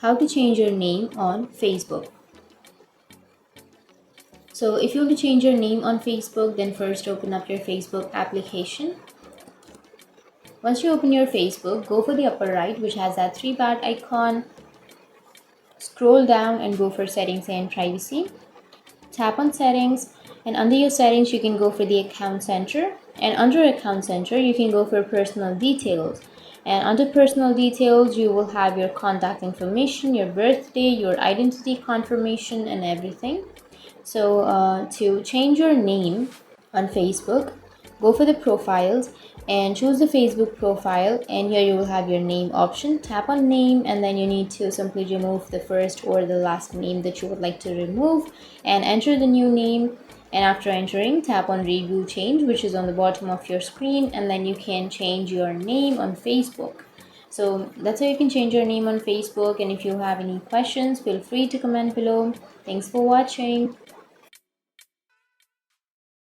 How to change your name on Facebook. So if you want to change your name on Facebook, then first open up your Facebook application. Once you open your Facebook, go for the upper right, which has that three dot icon. Scroll down and go for settings and privacy. Tap on settings, and under your settings you can go for the account center, and under account center you can go for personal details, and under personal details you will have your contact information, your birthday, your identity confirmation, and everything. So to change your name on Facebook, go for the profiles and choose the Facebook profile, and here you will have your name option. Tap on name, and then you need to simply remove the first or the last name that you would like to remove and enter the new name. And after entering, tap on review change, which is on the bottom of your screen, and then you can change your name on Facebook. So that's how you can change your name on Facebook. And if you have any questions, feel free to comment below. Thanks for watching.